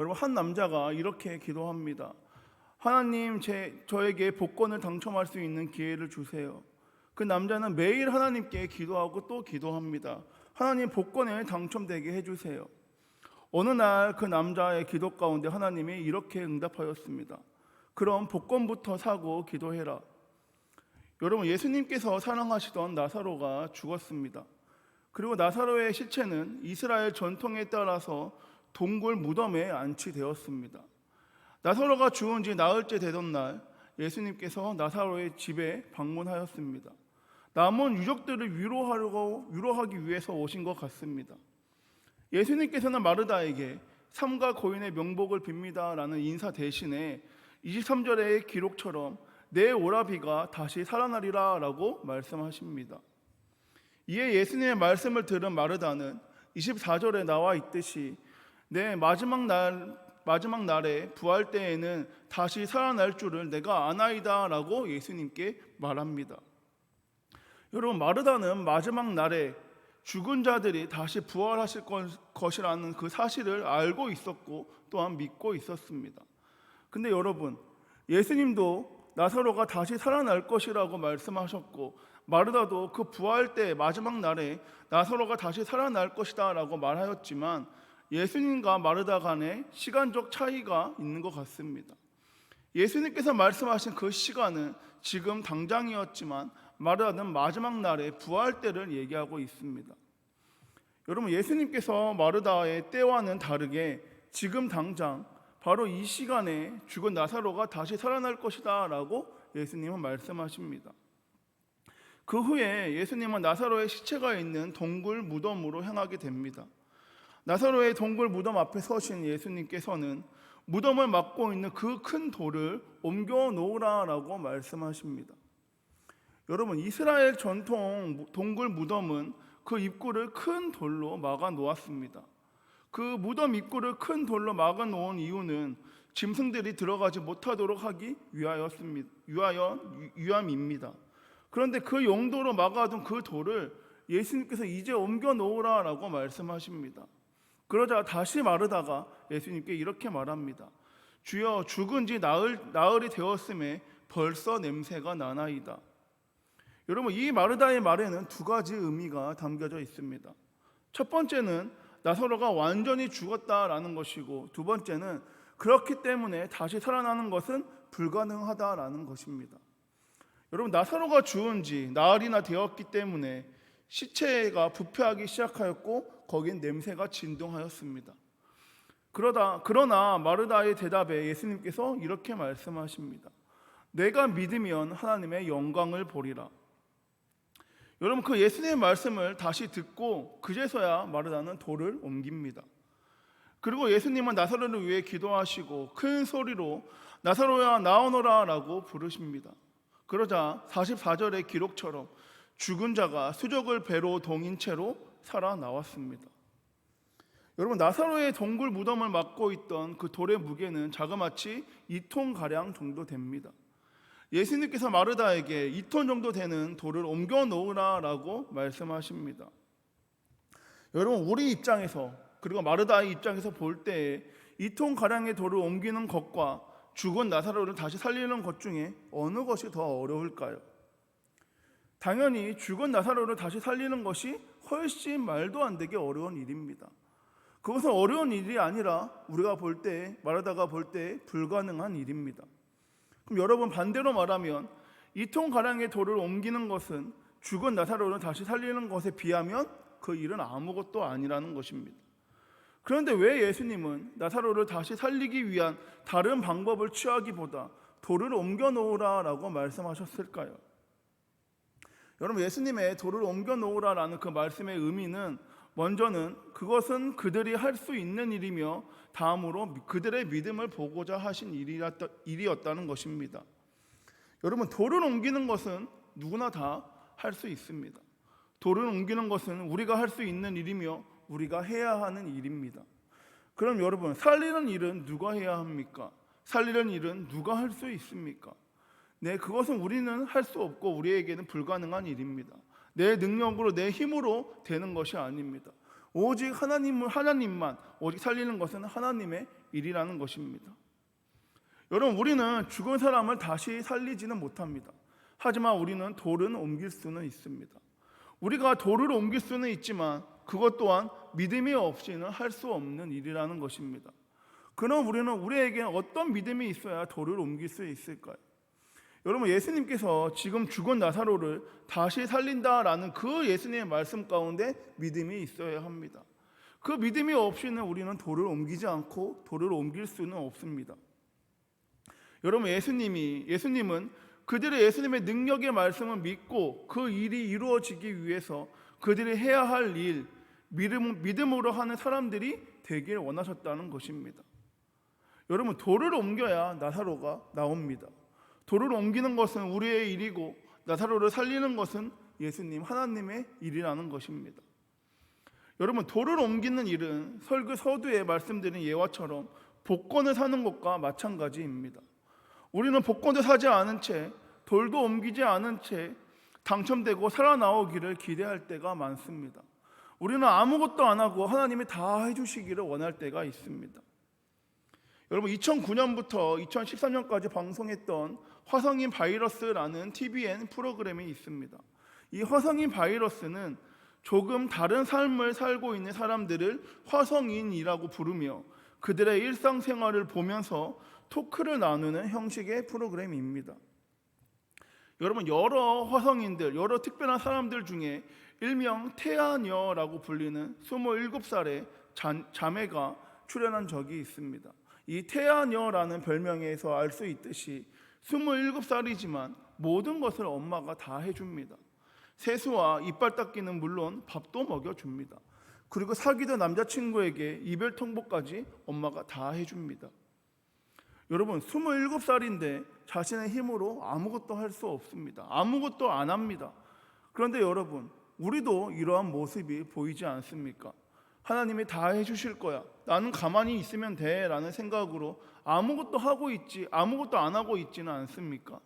여러분, 한 남자가 이렇게 기도합니다. 하나님, 저에게 복권을 당첨할 수 있는 기회를 주세요. 그 남자는 매일 하나님께 기도하고 또 기도합니다. 하나님, 복권에 당첨되게 해주세요. 어느 날 그 남자의 기도 가운데 하나님이 이렇게 응답하였습니다. 그럼 복권부터 사고 기도해라. 여러분, 예수님께서 사랑하시던 나사로가 죽었습니다. 그리고 나사로의 시체는 이스라엘 전통에 따라서 동굴 무덤에 안치되었습니다. 나사로가 죽은 지 나흘째 되던 날 예수님께서 나사로의 집에 방문하였습니다. 남은 유족들을 위로하기 위해서 오신 것 같습니다. 예수님께서는 마르다에게 삼가 고인의 명복을 빕니다 라는 인사 대신에 23절의 기록처럼 내 오라비가 다시 살아나리라 라고 말씀하십니다. 이에 예수님의 말씀을 들은 마르다는 24절에 나와 있듯이 내 마지막 날에 부활 때에는 다시 살아날 줄을 내가 아나이다 라고 예수님께 말합니다. 여러분, 마르다는 마지막 날에 죽은 자들이 다시 부활하실 것이라는 그 사실을 알고 있었고 또한 믿고 있었습니다. 근데 여러분, 예수님도 나사로가 다시 살아날 것이라고 말씀하셨고 마르다도 그 부활 때 마지막 날에 나사로가 다시 살아날 것이다 라고 말하였지만 예수님과 마르다 간에 시간적 차이가 있는 것 같습니다. 예수님께서 말씀하신 그 시간은 지금 당장이었지만 마르다는 마지막 날에 부활 때를 얘기하고 있습니다. 여러분, 예수님께서 마르다의 때와는 다르게 지금 당장 바로 이 시간에 죽은 나사로가 다시 살아날 것이다 라고 예수님은 말씀하십니다. 그 후에 예수님은 나사로의 시체가 있는 동굴 무덤으로 향하게 됩니다. 나사로의 동굴 무덤 앞에 서신 예수님께서는 무덤을 막고 있는 그 큰 돌을 옮겨 놓으라 라고 말씀하십니다. 여러분, 이스라엘 전통 동굴 무덤은 그 입구를 큰 돌로 막아 놓았습니다. 그 무덤 입구를 큰 돌로 막아 놓은 이유는 짐승들이 들어가지 못하도록 하기 위함입니다. 그런데 그 용도로 막아둔 그 돌을 예수님께서 이제 옮겨 놓으라 라고 말씀하십니다. 그러자 다시 마르다가 예수님께 이렇게 말합니다. 주여, 죽은 지 나흘이 되었음에 벌써 냄새가 나나이다. 여러분, 이 마르다의 말에는 두 가지 의미가 담겨져 있습니다. 첫 번째는 나사로가 완전히 죽었다라는 것이고, 두 번째는 그렇기 때문에 다시 살아나는 것은 불가능하다라는 것입니다. 여러분, 나사로가 죽은 지 나흘이나 되었기 때문에 시체가 부패하기 시작하였고 거긴 냄새가 진동하였습니다. 그러나 마르다의 대답에 예수님께서 이렇게 말씀하십니다. 내가 믿으면 하나님의 영광을 보리라. 여러분, 그 예수님의 말씀을 다시 듣고 그제서야 마르다는 돌을 옮깁니다. 그리고 예수님은 나사로를 위해 기도하시고 큰 소리로 나사로야 나오너라 라고 부르십니다. 그러자 44절의 기록처럼 죽은 자가 수족을 배로 동인 채로 살아나왔습니다. 여러분, 나사로의 동굴 무덤을 막고 있던 그 돌의 무게는 자그마치 2톤가량 정도 됩니다. 예수님께서 마르다에게 2톤 정도 되는 돌을 옮겨 놓으라 라고 말씀하십니다. 여러분, 우리 입장에서 그리고 마르다의 입장에서 볼 때에 2톤가량의 돌을 옮기는 것과 죽은 나사로를 다시 살리는 것 중에 어느 것이 더 어려울까요? 당연히 죽은 나사로를 다시 살리는 것이 훨씬 말도 안 되게 어려운 일입니다. 그것은 어려운 일이 아니라 우리가 볼 때, 마르다가 볼 때 불가능한 일입니다. 그럼 여러분, 반대로 말하면 2톤가량의 돌을 옮기는 것은 죽은 나사로를 다시 살리는 것에 비하면 그 일은 아무것도 아니라는 것입니다. 그런데 왜 예수님은 나사로를 다시 살리기 위한 다른 방법을 취하기보다 돌을 옮겨 놓으라 라고 말씀하셨을까요? 여러분, 예수님의 돌을 옮겨 놓으라라는 그 말씀의 의미는 먼저는 그것은 그들이 할 수 있는 일이며 다음으로 그들의 믿음을 보고자 하신 일이었다는 것입니다. 여러분, 돌을 옮기는 것은 누구나 다 할 수 있습니다. 돌을 옮기는 것은 우리가 할 수 있는 일이며 우리가 해야 하는 일입니다. 그럼 여러분, 살리는 일은 누가 해야 합니까? 살리는 일은 누가 할 수 있습니까? 네, 그것은 우리는 할 수 없고 우리에게는 불가능한 일입니다. 내 능력으로, 내 힘으로 되는 것이 아닙니다. 오직 하나님만, 오직 살리는 것은 하나님의 일이라는 것입니다. 여러분, 우리는 죽은 사람을 다시 살리지는 못합니다. 하지만 우리는 돌은 옮길 수는 있습니다. 우리가 돌을 옮길 수는 있지만 그것 또한 믿음이 없이는 할 수 없는 일이라는 것입니다. 그럼 우리에게 어떤 믿음이 있어야 돌을 옮길 수 있을까요? 여러분, 예수님께서 지금 죽은 나사로를 다시 살린다라는 그 예수님의 말씀 가운데 믿음이 있어야 합니다. 그 믿음이 없이는 우리는 돌을 옮기지 않고 돌을 옮길 수는 없습니다. 여러분, 예수님은 그들의 예수님의 능력의 말씀을 믿고 그 일이 이루어지기 위해서 그들이 해야 할 일, 믿음으로 하는 사람들이 되길 원하셨다는 것입니다. 여러분, 돌을 옮겨야 나사로가 나옵니다. 돌을 옮기는 것은 우리의 일이고 나사로를 살리는 것은 예수님, 하나님의 일이라는 것입니다. 여러분, 돌을 옮기는 일은 설교 서두에 말씀드린 예화처럼 복권을 사는 것과 마찬가지입니다. 우리는 복권도 사지 않은 채 돌도 옮기지 않은 채 당첨되고 살아나오기를 기대할 때가 많습니다. 우리는 아무것도 안 하고 하나님이 다 해주시기를 원할 때가 있습니다. 여러분, 2009년부터 2013년까지 방송했던 화성인 바이러스라는 TVN 프로그램이 있습니다. 이 화성인 바이러스는 조금 다른 삶을 살고 있는 사람들을 화성인이라고 부르며 그들의 일상생활을 보면서 토크를 나누는 형식의 프로그램입니다. 여러분, 여러 화성인들, 여러 특별한 사람들 중에 일명 태아녀라고 불리는 27살의 자매가 출연한 적이 있습니다. 이 태아녀라는 별명에서 알 수 있듯이 27살이지만 모든 것을 엄마가 다 해줍니다. 세수와 이빨 닦기는 물론 밥도 먹여줍니다. 그리고 사귀던 남자친구에게 이별 통보까지 엄마가 다 해줍니다. 여러분, 27살인데 자신의 힘으로 아무것도 할 수 없습니다. 아무것도 안 합니다. 그런데 여러분, 우리도 이러한 모습이 보이지 않습니까? 하나님이 다 해주실 거야, 나는 가만히 있으면 돼 라는 생각으로 아무것도 안 하고 있지는 않습니까?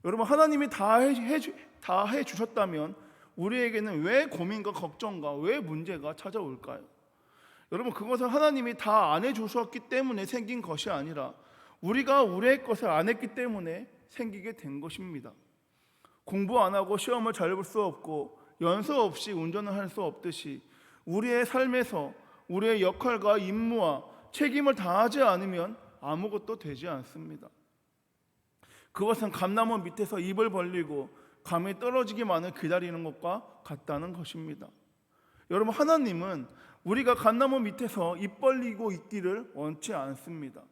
여러분, 하나님이 다 해주셨다면 우리에게는 왜 고민과 걱정과 왜 문제가 찾아올까요? 여러분, 그것은 하나님이 다 안 해주셨기 때문에 생긴 것이 아니라 우리가 우리의 것을 안 했기 때문에 생기게 된 것입니다. 공부 안 하고 시험을 잘 볼 수 없고 연수 없이 운전을 할 수 없듯이 우리의 삶에서 우리의 역할과 임무와 책임을 다하지 않으면 아무것도 되지 않습니다. 그것은 감나무 밑에서 입을 벌리고 감이 떨어지기만을 기다리는 것과 같다는 것입니다. 여러분, 하나님은 우리가 감나무 밑에서 입 벌리고 있기를 원치 않습니다.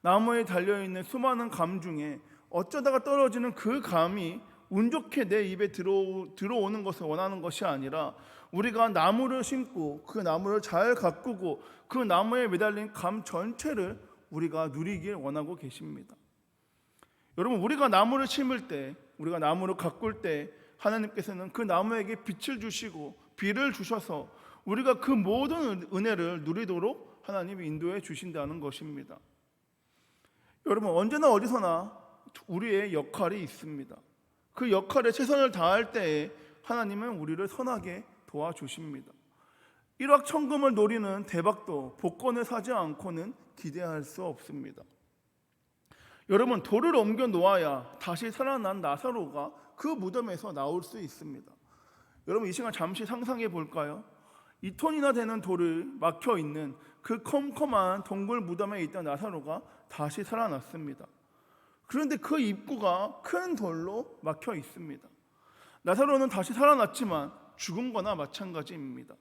나무에 달려있는 수많은 감 중에 어쩌다가 떨어지는 그 감이 운 좋게 내 입에 들어오는 것을 원하는 것이 아니라 우리가 나무를 심고 그 나무를 잘 가꾸고 그 나무에 매달린 감 전체를 우리가 누리길 원하고 계십니다. 여러분, 우리가 나무를 심을 때, 우리가 나무를 가꿀 때 하나님께서는 그 나무에게 빛을 주시고 비를 주셔서 우리가 그 모든 은혜를 누리도록 하나님이 인도해 주신다는 것입니다. 여러분, 언제나 어디서나 우리의 역할이 있습니다. 그 역할에 최선을 다할 때에 하나님은 우리를 선하게 도와주십니다. 일확천금을 노리는 대박도 복권을 사지 않고는 기대할 수 없습니다. 여러분, 돌을 옮겨 놓아야 다시 살아난 나사로가 그 무덤에서 나올 수 있습니다. 여러분, 이 시간 잠시 상상해 볼까요? 2톤이나 되는 돌을 막혀 있는 그 컴컴한 동굴 무덤에 있던 나사로가 다시 살아났습니다. 그런데 그 입구가 큰 돌로 막혀 있습니다. 나사로는 다시 살아났지만 죽은 거나 마찬가지입니다.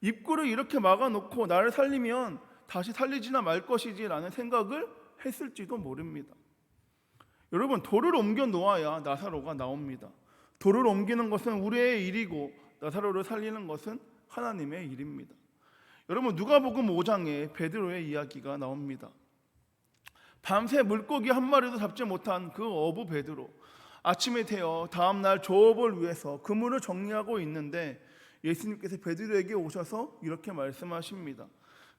입구를 이렇게 막아놓고 나를 살리면 다시 살리지나 말 것이지라는 생각을 했을지도 모릅니다. 여러분, 돌을 옮겨 놓아야 나사로가 나옵니다. 돌을 옮기는 것은 우리의 일이고 나사로를 살리는 것은 하나님의 일입니다. 여러분, 누가복음 5장에 베드로의 이야기가 나옵니다. 밤새 물고기 한 마리도 잡지 못한 그 어부 베드로, 아침이 되어 다음날 조업을 위해서 그물을 정리하고 있는데 예수님께서 베드로에게 오셔서 이렇게 말씀하십니다.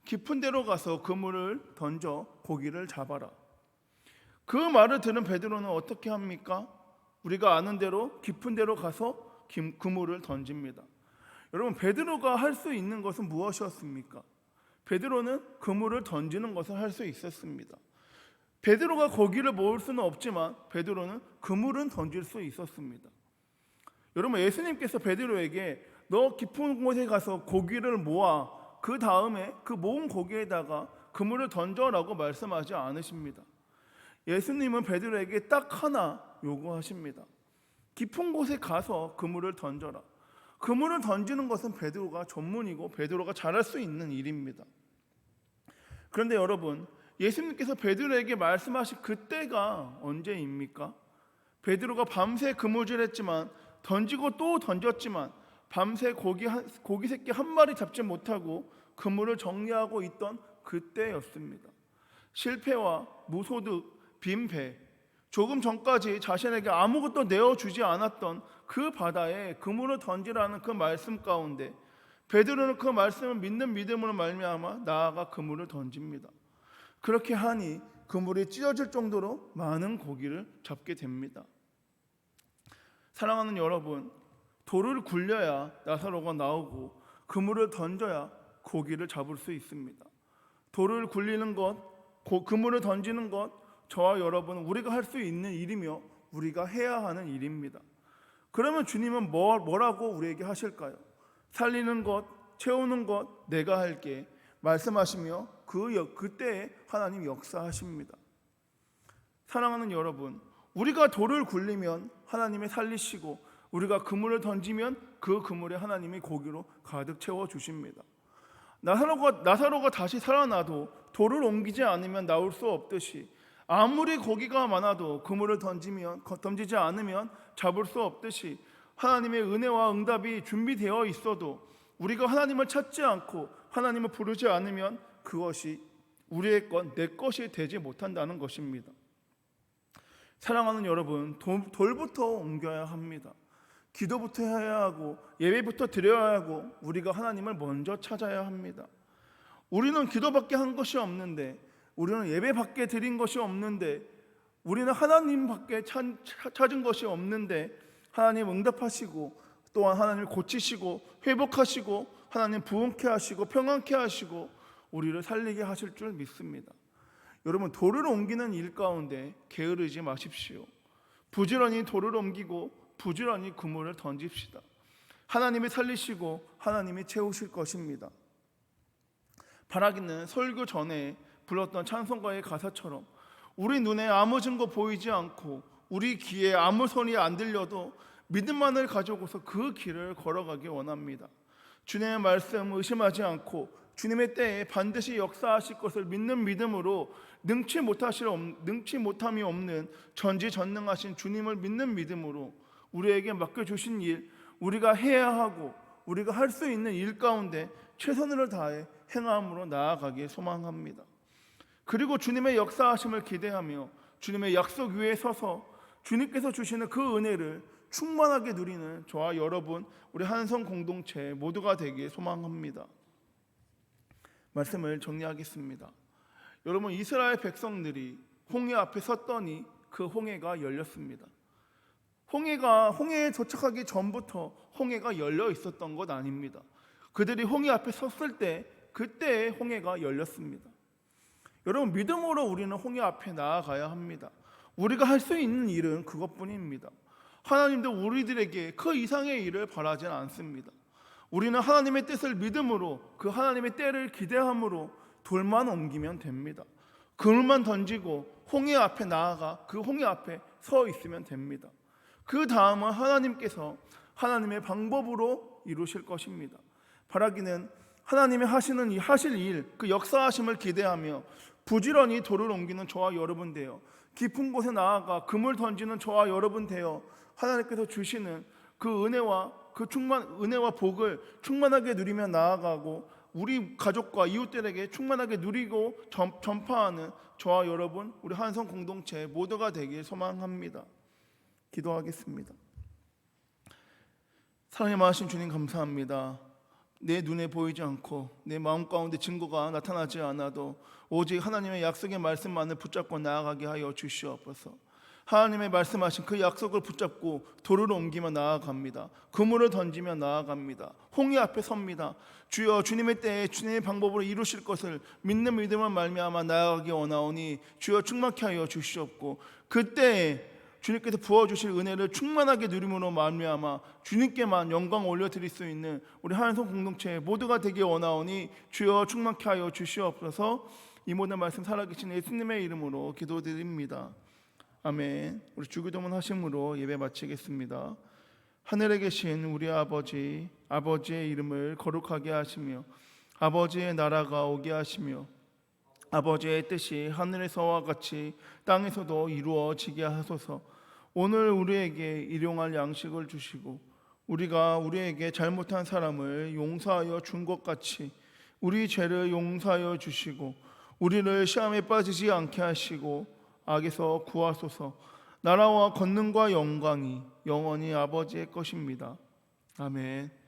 깊은 데로 가서 그물을 던져 고기를 잡아라. 그 말을 들은 베드로는 어떻게 합니까? 우리가 아는 대로 깊은 데로 가서 그물을 던집니다. 여러분, 베드로가 할 수 있는 것은 무엇이었습니까? 베드로는 그물을 던지는 것을 할 수 있었습니다. 베드로가 고기를 모을 수는 없지만 베드로는 그물은 던질 수 있었습니다. 여러분, 예수님께서 베드로에게 너 깊은 곳에 가서 고기를 모아 그 다음에 그 모은 고기에다가 그물을 던져라고 말씀하지 않으십니다. 예수님은 베드로에게 딱 하나 요구하십니다. 깊은 곳에 가서 그물을 던져라. 그물을 던지는 것은 베드로가 전문이고 베드로가 잘할 수 있는 일입니다. 그런데 여러분, 예수님께서 베드로에게 말씀하신 그때가 언제입니까? 베드로가 밤새 그물질했지만 던지고 또 던졌지만 밤새 고기 새끼 한 마리 잡지 못하고 그물을 정리하고 있던 그때였습니다. 실패와 무소득, 빈배, 조금 전까지 자신에게 아무것도 내어주지 않았던 그 바다에 그물을 던지라는 그 말씀 가운데 베드로는 그 말씀을 믿는 믿음으로 말미암아 나아가 그물을 던집니다. 그렇게 하니 그물이 찢어질 정도로 많은 고기를 잡게 됩니다. 사랑하는 여러분, 돌을 굴려야 나사로가 나오고 그물을 던져야 고기를 잡을 수 있습니다. 돌을 굴리는 것, 그물을 던지는 것, 저와 여러분은 우리가 할 수 있는 일이며 우리가 해야 하는 일입니다. 그러면 주님은 뭐라고 우리에게 하실까요? 살리는 것, 채우는 것 내가 할게 말씀하시며 그때에 하나님 역사하십니다. 사랑하는 여러분, 우리가 돌을 굴리면 하나님이 살리시고 우리가 그물을 던지면 그 그물에 하나님이 고기로 가득 채워주십니다. 나사로가 다시 살아나도 돌을 옮기지 않으면 나올 수 없듯이 아무리 고기가 많아도 그물을 던지지 않으면 잡을 수 없듯이 하나님의 은혜와 응답이 준비되어 있어도 우리가 하나님을 찾지 않고 하나님을 부르지 않으면 그것이 우리의 것, 내 것이 되지 못한다는 것입니다. 사랑하는 여러분, 돌부터 옮겨야 합니다. 기도부터 해야 하고 예배부터 드려야 하고 우리가 하나님을 먼저 찾아야 합니다. 우리는 기도밖에 한 것이 없는데, 우리는 예배밖에 드린 것이 없는데, 우리는 하나님밖에 찾은 것이 없는데 하나님 응답하시고 또한 하나님 고치시고 회복하시고 하나님 부흥케 하시고 평안케 하시고 우리를 살리게 하실 줄 믿습니다. 여러분, 돌을 옮기는 일 가운데 게으르지 마십시오. 부지런히 돌을 옮기고 부지런히 그물을 던집시다. 하나님이 살리시고 하나님이 채우실 것입니다. 바라기는 설교 전에 불렀던 찬송가의 가사처럼 우리 눈에 아무 증거 보이지 않고 우리 귀에 아무 소리 안 들려도 믿음만을 가지고서 그 길을 걸어가기 원합니다. 주님의 말씀 의심하지 않고 주님의 때에 반드시 역사하실 것을 믿는 믿음으로 능치 못함이 없는 전지전능하신 주님을 믿는 믿음으로 우리에게 맡겨주신 일, 우리가 해야 하고 우리가 할 수 있는 일 가운데 최선을 다해 행함으로 나아가길 소망합니다. 그리고 주님의 역사하심을 기대하며 주님의 약속 위에 서서 주님께서 주시는 그 은혜를 충만하게 누리는 저와 여러분, 우리 한성 공동체 모두가 되길 소망합니다. 말씀을 정리하겠습니다. 여러분, 이스라엘 백성들이 홍해 앞에 섰더니 그 홍해가 열렸습니다. 홍해에 도착하기 전부터 홍해가 열려 있었던 것 아닙니다. 그들이 홍해 앞에 섰을 때 그때 홍해가 열렸습니다. 여러분, 믿음으로 우리는 홍해 앞에 나아가야 합니다. 우리가 할 수 있는 일은 그것뿐입니다. 하나님도 우리들에게 그 이상의 일을 바라지 않습니다. 우리는 하나님의 뜻을 믿음으로 그 하나님의 때를 기대함으로 돌만 옮기면 됩니다. 그물만 던지고 홍해 앞에 나아가 그 홍해 앞에 서 있으면 됩니다. 그 다음은 하나님께서 하나님의 방법으로 이루실 것입니다. 바라기는 하나님이 하실 일, 그 역사하심을 기대하며 부지런히 돌을 옮기는 저와 여러분 되어 깊은 곳에 나아가 그물 던지는 저와 여러분 되어 하나님께서 주시는 그 은혜와 복을 충만하게 누리며 나아가고 우리 가족과 이웃들에게 충만하게 누리고 전파하는 저와 여러분, 우리 한성 공동체 모두가 되길 소망합니다. 기도하겠습니다. 사랑의 많으신 주님, 감사합니다. 내 눈에 보이지 않고 내 마음 가운데 증거가 나타나지 않아도 오직 하나님의 약속의 말씀만을 붙잡고 나아가게 하여 주시옵소서. 하나님의 말씀하신 그 약속을 붙잡고 돌을 옮기며 나아갑니다. 그물을 던지며 나아갑니다. 홍해 앞에 섭니다. 주여, 주님의 때에 주님의 방법으로 이루실 것을 믿는 믿음을 말미암아 나아가기 원하오니 주여 충만케 하여 주시옵고, 그때에 주님께서 부어주실 은혜를 충만하게 누림으로 말미암아 주님께만 영광 올려드릴 수 있는 우리 한송 공동체 모두가 되기 원하오니 주여 충만케 하여 주시옵소서. 이 모든 말씀 살아계신 예수님의 이름으로 기도드립니다. 아멘. 우리 주기도문 하심으로 예배 마치겠습니다. 하늘에 계신 우리 아버지, 아버지의 이름을 거룩하게 하시며 아버지의 나라가 오게 하시며 아버지의 뜻이 하늘에서와 같이 땅에서도 이루어지게 하소서. 오늘 우리에게 일용할 양식을 주시고 우리가 우리에게 잘못한 사람을 용서하여 준 것 같이 우리 죄를 용서하여 주시고 우리를 시험에 빠지지 않게 하시고 악에서 구하소서. 나라와 권능과 영광이 영원히 아버지의 것입니다. 아멘.